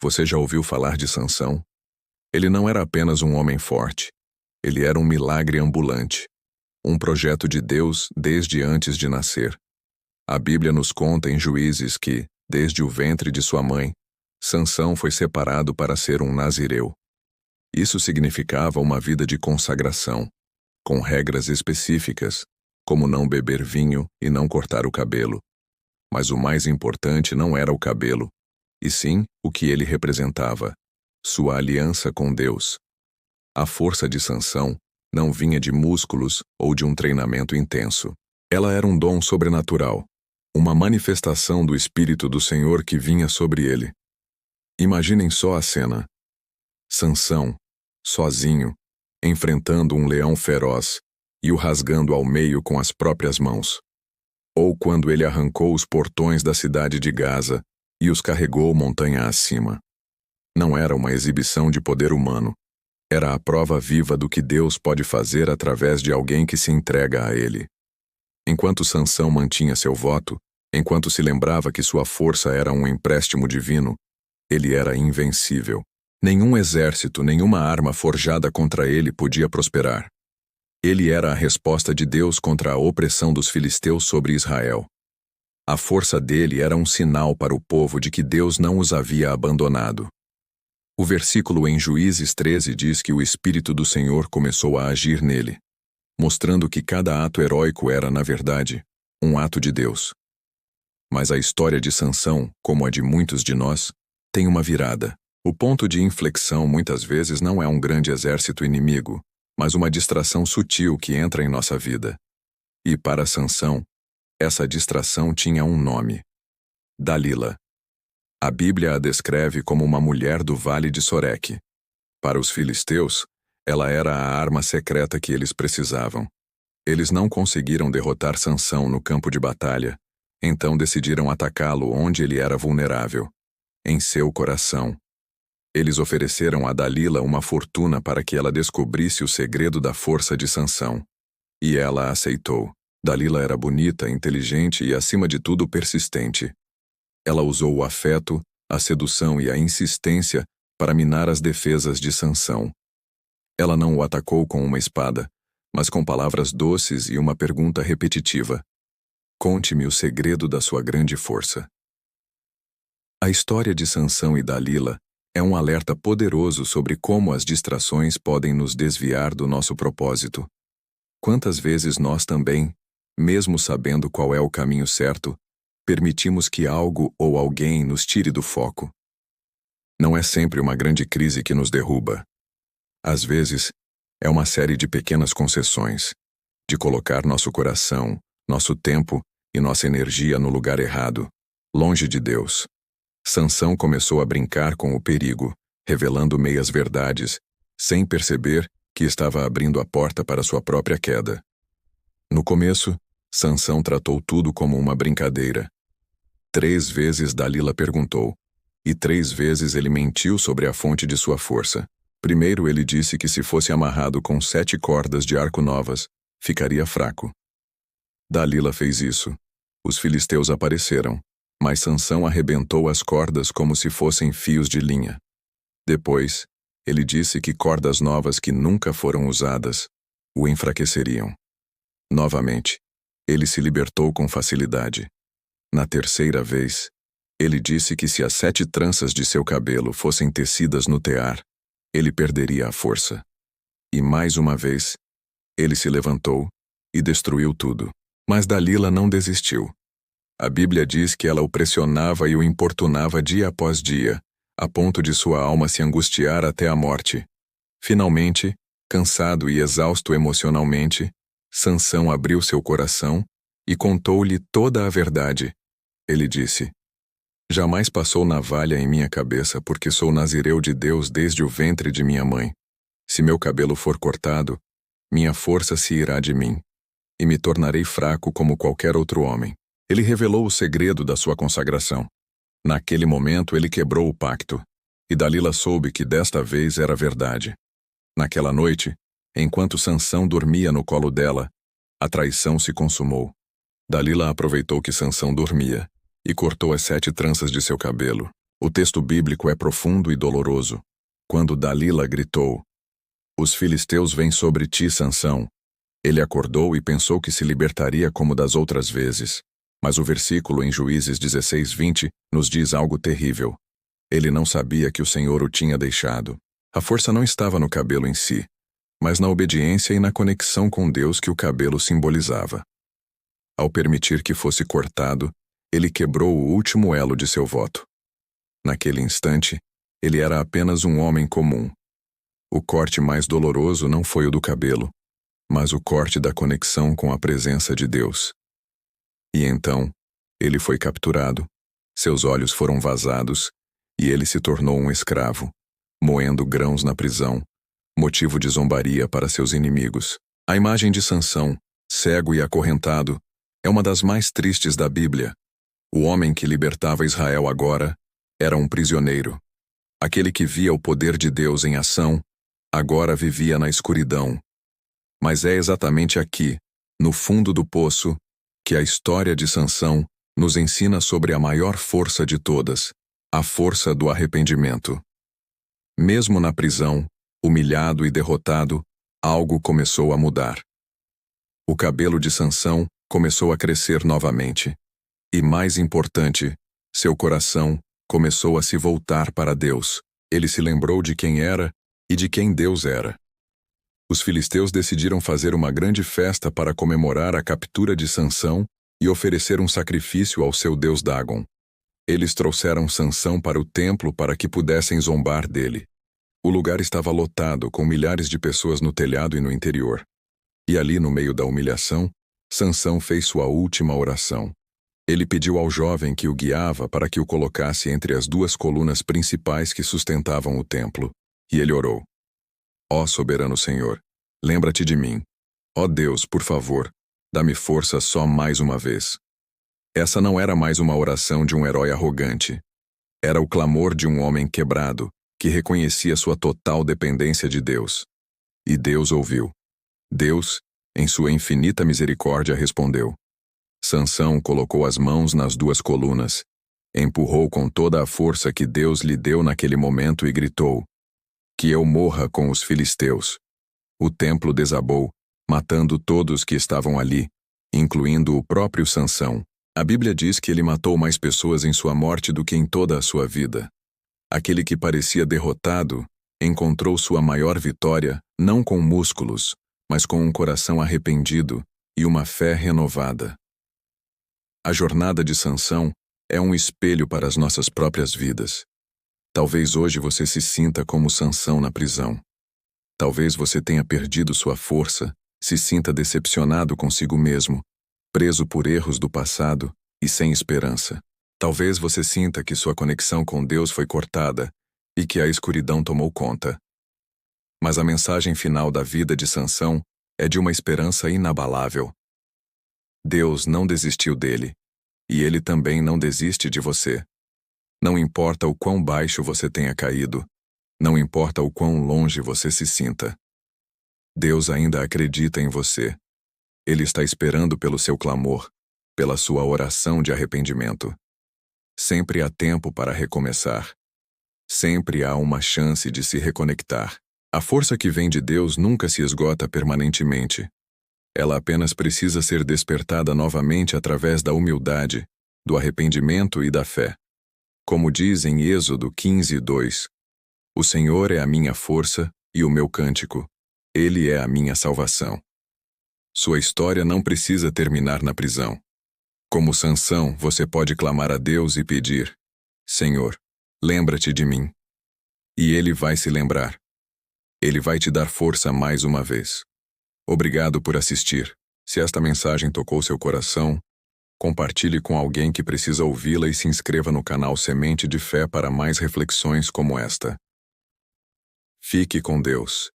Você já ouviu falar de Sansão? Ele não era apenas um homem forte. Ele era um milagre ambulante. Um projeto de Deus desde antes de nascer. A Bíblia nos conta em Juízes que, desde o ventre de sua mãe, Sansão foi separado para ser um nazireu. Isso significava uma vida de consagração, com regras específicas, como não beber vinho e não cortar o cabelo. Mas o mais importante não era o cabelo, e sim o que ele representava, sua aliança com Deus. A força de Sansão não vinha de músculos ou de um treinamento intenso. Ela era um dom sobrenatural, uma manifestação do Espírito do Senhor que vinha sobre ele. Imaginem só a cena. Sansão, sozinho, enfrentando um leão feroz e o rasgando ao meio com as próprias mãos. Ou quando ele arrancou os portões da cidade de Gaza e os carregou montanha acima. Não era uma exibição de poder humano. Era a prova viva do que Deus pode fazer através de alguém que se entrega a Ele. Enquanto Sansão mantinha seu voto, enquanto se lembrava que sua força era um empréstimo divino, ele era invencível. Nenhum exército, nenhuma arma forjada contra ele podia prosperar. Ele era a resposta de Deus contra a opressão dos filisteus sobre Israel. A força dele era um sinal para o povo de que Deus não os havia abandonado. O versículo em Juízes 13 diz que o Espírito do Senhor começou a agir nele, mostrando que cada ato heróico era, na verdade, um ato de Deus. Mas a história de Sansão, como a de muitos de nós, tem uma virada. O ponto de inflexão muitas vezes não é um grande exército inimigo, mas uma distração sutil que entra em nossa vida. E para Sansão, essa distração tinha um nome: Dalila. A Bíblia a descreve como uma mulher do vale de Soreque. Para os filisteus, ela era a arma secreta que eles precisavam. Eles não conseguiram derrotar Sansão no campo de batalha, então decidiram atacá-lo onde ele era vulnerável, em seu coração. Eles ofereceram a Dalila uma fortuna para que ela descobrisse o segredo da força de Sansão. E ela aceitou. Dalila era bonita, inteligente e, acima de tudo, persistente. Ela usou o afeto, a sedução e a insistência para minar as defesas de Sansão. Ela não o atacou com uma espada, mas com palavras doces e uma pergunta repetitiva: "Conte-me o segredo da sua grande força." A história de Sansão e Dalila é um alerta poderoso sobre como as distrações podem nos desviar do nosso propósito. Quantas vezes nós também, mesmo sabendo qual é o caminho certo, permitimos que algo ou alguém nos tire do foco? Não é sempre uma grande crise que nos derruba. Às vezes, é uma série de pequenas concessões, de colocar nosso coração, nosso tempo e nossa energia no lugar errado, longe de Deus. Sansão começou a brincar com o perigo, revelando meias-verdades, sem perceber que estava abrindo a porta para sua própria queda. No começo, Sansão tratou tudo como uma brincadeira. 3 vezes Dalila perguntou, e 3 vezes ele mentiu sobre a fonte de sua força. Primeiro ele disse que se fosse amarrado com 7 cordas de arco novas, ficaria fraco. Dalila fez isso. Os filisteus apareceram, mas Sansão arrebentou as cordas como se fossem fios de linha. Depois, ele disse que cordas novas que nunca foram usadas o enfraqueceriam. Novamente, ele se libertou com facilidade. Na terceira vez, ele disse que se as 7 tranças de seu cabelo fossem tecidas no tear, ele perderia a força. E mais uma vez, ele se levantou e destruiu tudo. Mas Dalila não desistiu. A Bíblia diz que ela o pressionava e o importunava dia após dia, a ponto de sua alma se angustiar até a morte. Finalmente, cansado e exausto emocionalmente, Sansão abriu seu coração e contou-lhe toda a verdade. Ele disse: "Jamais passou navalha em minha cabeça, porque sou nazireu de Deus desde o ventre de minha mãe. Se meu cabelo for cortado, minha força se irá de mim, e me tornarei fraco como qualquer outro homem." Ele revelou o segredo da sua consagração. Naquele momento ele quebrou o pacto, e Dalila soube que desta vez era verdade. Naquela noite, enquanto Sansão dormia no colo dela, a traição se consumou. Dalila aproveitou que Sansão dormia e cortou as 7 tranças de seu cabelo. O texto bíblico é profundo e doloroso. Quando Dalila gritou: "Os filisteus vêm sobre ti, Sansão", ele acordou e pensou que se libertaria como das outras vezes. Mas o versículo em Juízes 16:20 nos diz algo terrível. Ele não sabia que o Senhor o tinha deixado. A força não estava no cabelo em si, mas na obediência e na conexão com Deus que o cabelo simbolizava. Ao permitir que fosse cortado, ele quebrou o último elo de seu voto. Naquele instante, ele era apenas um homem comum. O corte mais doloroso não foi o do cabelo, mas o corte da conexão com a presença de Deus. E então, ele foi capturado, seus olhos foram vazados, e ele se tornou um escravo, moendo grãos na prisão, motivo de zombaria para seus inimigos. A imagem de Sansão, cego e acorrentado, é uma das mais tristes da Bíblia. O homem que libertava Israel agora era um prisioneiro. Aquele que via o poder de Deus em ação, agora vivia na escuridão. Mas é exatamente aqui, no fundo do poço, que a história de Sansão nos ensina sobre a maior força de todas, a força do arrependimento. Mesmo na prisão, humilhado e derrotado, algo começou a mudar. O cabelo de Sansão começou a crescer novamente. E mais importante, seu coração começou a se voltar para Deus. Ele se lembrou de quem era e de quem Deus era. Os filisteus decidiram fazer uma grande festa para comemorar a captura de Sansão e oferecer um sacrifício ao seu deus Dagon. Eles trouxeram Sansão para o templo para que pudessem zombar dele. O lugar estava lotado, com milhares de pessoas no telhado e no interior. E ali, no meio da humilhação, Sansão fez sua última oração. Ele pediu ao jovem que o guiava para que o colocasse entre as duas colunas principais que sustentavam o templo. E ele orou: "Ó soberano Senhor, lembra-te de mim. Ó Deus, por favor, dá-me força só mais uma vez." Essa não era mais uma oração de um herói arrogante. Era o clamor de um homem quebrado, que reconhecia sua total dependência de Deus. E Deus ouviu. Deus, em sua infinita misericórdia, respondeu. Sansão colocou as mãos nas duas colunas, empurrou com toda a força que Deus lhe deu naquele momento e gritou: "Que eu morra com os filisteus." O templo desabou, matando todos que estavam ali, incluindo o próprio Sansão. A Bíblia diz que ele matou mais pessoas em sua morte do que em toda a sua vida. Aquele que parecia derrotado encontrou sua maior vitória não com músculos, mas com um coração arrependido e uma fé renovada. A jornada de Sansão é um espelho para as nossas próprias vidas. Talvez hoje você se sinta como Sansão na prisão. Talvez você tenha perdido sua força, se sinta decepcionado consigo mesmo, preso por erros do passado e sem esperança. Talvez você sinta que sua conexão com Deus foi cortada e que a escuridão tomou conta. Mas a mensagem final da vida de Sansão é de uma esperança inabalável. Deus não desistiu dele, e ele também não desiste de você. Não importa o quão baixo você tenha caído, não importa o quão longe você se sinta. Deus ainda acredita em você. Ele está esperando pelo seu clamor, pela sua oração de arrependimento. Sempre há tempo para recomeçar. Sempre há uma chance de se reconectar. A força que vem de Deus nunca se esgota permanentemente. Ela apenas precisa ser despertada novamente através da humildade, do arrependimento e da fé. Como diz em Êxodo 15:2, "O Senhor é a minha força e o meu cântico. Ele é a minha salvação." Sua história não precisa terminar na prisão. Como Sansão, você pode clamar a Deus e pedir: "Senhor, lembra-te de mim." E Ele vai se lembrar. Ele vai te dar força mais uma vez. Obrigado por assistir. Se esta mensagem tocou seu coração, compartilhe com alguém que precisa ouvi-la e se inscreva no canal Semente de Fé para mais reflexões como esta. Fique com Deus.